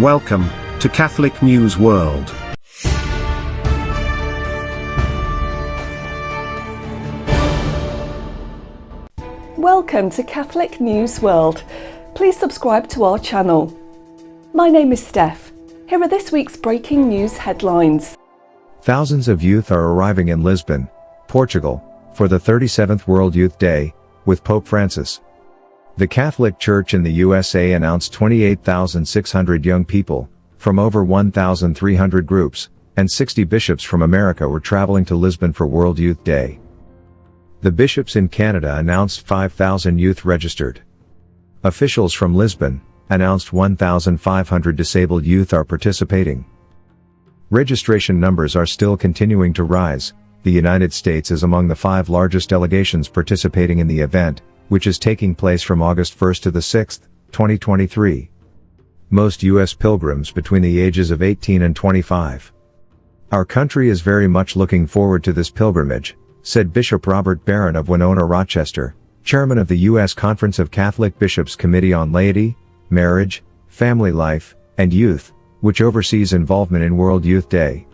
Welcome to Catholic News World. Welcome to Catholic News World. Please subscribe to our channel. My name is Steph. Here are this week's breaking news headlines. Thousands of youth are arriving in Lisbon, Portugal, for the 37th World Youth Day, with Pope Francis. The Catholic Church in the USA announced 28,600 young people, from over 1,300 groups, and 60 bishops from America were traveling to Lisbon for World Youth Day. The bishops in Canada announced 5,000 youth registered. Officials from Lisbon announced 1,500 disabled youth are participating. Registration numbers are still continuing to rise. The United States is among the 5 largest delegations participating in the event, which is taking place from August 1st to the 6th, 2023. Most U.S. pilgrims between the ages of 18 and 25. Our country is very much looking forward to this pilgrimage, said Bishop Robert Barron of Winona, Rochester, chairman of the U.S. Conference of Catholic Bishops Committee on Laity, Marriage, Family Life, and Youth, which oversees involvement in World Youth Day.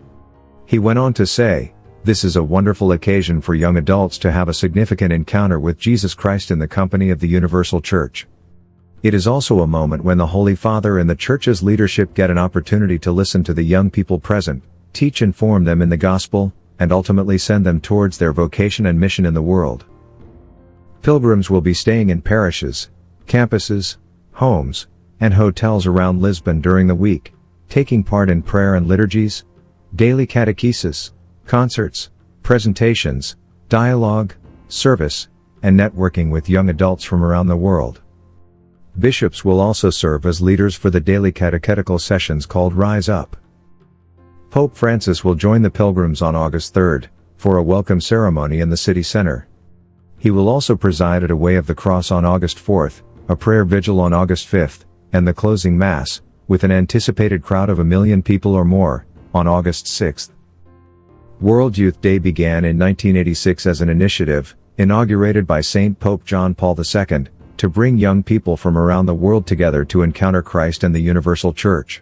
He went on to say, "This is a wonderful occasion for young adults to have a significant encounter with Jesus Christ in the company of the Universal Church. It is also a moment when the Holy Father and the Church's leadership get an opportunity to listen to the young people present, teach and form them in the gospel, and ultimately send them towards their vocation and mission in the world." Pilgrims will be staying in parishes, campuses, homes, and hotels around Lisbon during the week, taking part in prayer and liturgies, daily catechesis, concerts, presentations, dialogue, service, and networking with young adults from around the world. Bishops will also serve as leaders for the daily catechetical sessions called Rise Up. Pope Francis will join the pilgrims on August 3rd, for a welcome ceremony in the city center. He will also preside at a Way of the Cross on August 4th, a prayer vigil on August 5th, and the closing Mass, with an anticipated crowd of 1 million people or more, on August 6th. World Youth Day began in 1986 as an initiative, inaugurated by Saint Pope John Paul II, to bring young people from around the world together to encounter Christ and the Universal Church.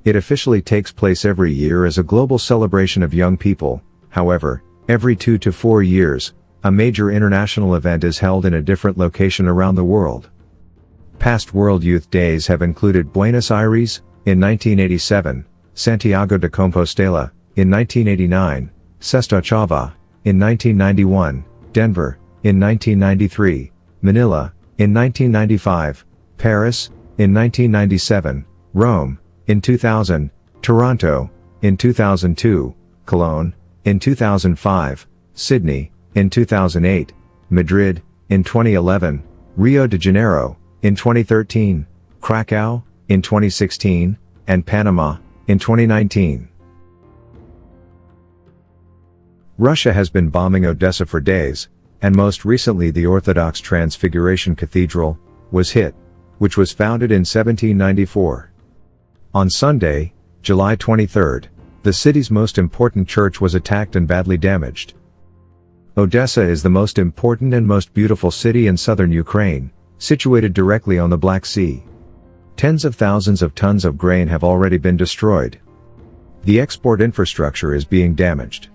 It officially takes place every year as a global celebration of young people. However, every 2 to 4 years, a major international event is held in a different location around the world. Past World Youth Days have included Buenos Aires, in 1987, Santiago de Compostela, in 1989, Czestochowa, in 1991, Denver, in 1993, Manila, in 1995, Paris, in 1997, Rome, in 2000, Toronto, in 2002, Cologne, in 2005, Sydney, in 2008, Madrid, in 2011, Rio de Janeiro, in 2013, Krakow, in 2016, and Panama, in 2019. Russia has been bombing Odessa for days, and most recently the Orthodox Transfiguration Cathedral was hit, which was founded in 1794. On Sunday, July 23, the city's most important church was attacked and badly damaged. Odessa is the most important and most beautiful city in southern Ukraine, situated directly on the Black Sea. Tens of thousands of tons of grain have already been destroyed. The export infrastructure is being damaged.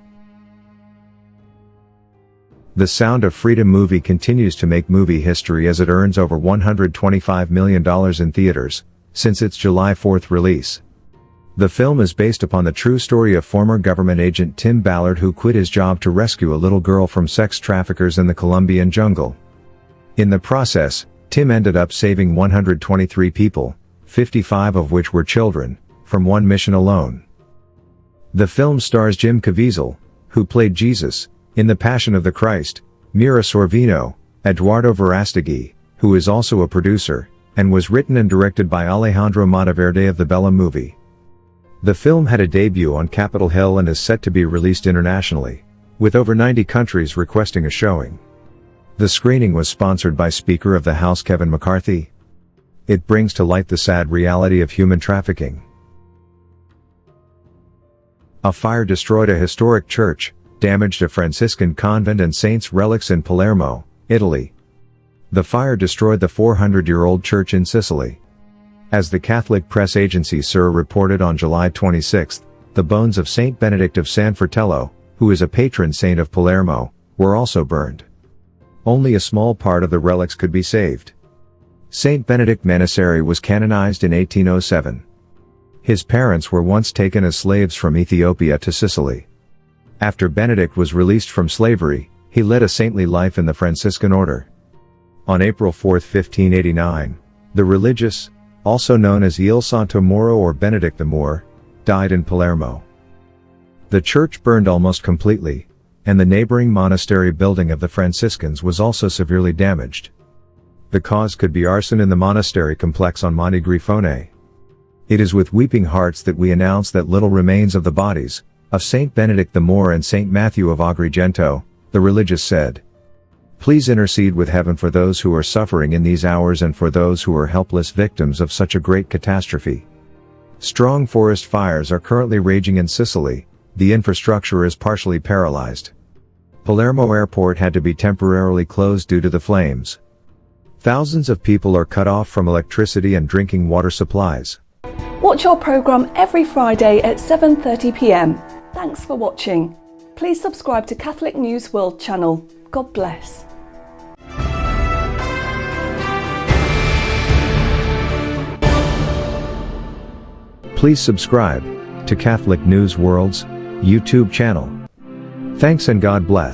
The Sound of Freedom movie continues to make movie history as it earns over $125 million in theaters, since its July 4th release. The film is based upon the true story of former government agent Tim Ballard, who quit his job to rescue a little girl from sex traffickers in the Colombian jungle. In the process, Tim ended up saving 123 people, 55 of which were children, from one mission alone. The film stars Jim Caviezel, who played Jesus in The Passion of the Christ, Mira Sorvino, Eduardo Verastegui, who is also a producer, and was written and directed by Alejandro Monteverde of the Bella movie. The film had a debut on Capitol Hill and is set to be released internationally, with over 90 countries requesting a showing. The screening was sponsored by Speaker of the House Kevin McCarthy. It brings to light the sad reality of human trafficking. A fire destroyed a historic church, damaged a Franciscan convent and saints' relics in Palermo, Italy. The fire destroyed the 400-year-old church in Sicily. As the Catholic press agency SIR reported on July 26, the bones of Saint Benedict of San Fratello, who is a patron saint of Palermo, were also burned. Only a small part of the relics could be saved. Saint Benedict Manassery was canonized in 1807. His parents were once taken as slaves from Ethiopia to Sicily. After Benedict was released from slavery, he led a saintly life in the Franciscan order. On April 4, 1589, the religious, also known as Il Santo Moro or Benedict the Moor, died in Palermo. The church burned almost completely, and the neighboring monastery building of the Franciscans was also severely damaged. The cause could be arson in the monastery complex on Monte Grifone. It is with weeping hearts that we announce that little remains of the bodies of Saint Benedict the Moor and Saint Matthew of Agrigento, the religious said. Please intercede with heaven for those who are suffering in these hours and for those who are helpless victims of such a great catastrophe. Strong forest fires are currently raging in Sicily. The infrastructure is partially paralyzed. Palermo Airport had to be temporarily closed due to the flames. Thousands of people are cut off from electricity and drinking water supplies. Watch our programme every Friday at 7:30 p.m. Thanks for watching. Please subscribe to Catholic News World channel. God bless. Please subscribe to Catholic News World's YouTube channel. Thanks and God bless.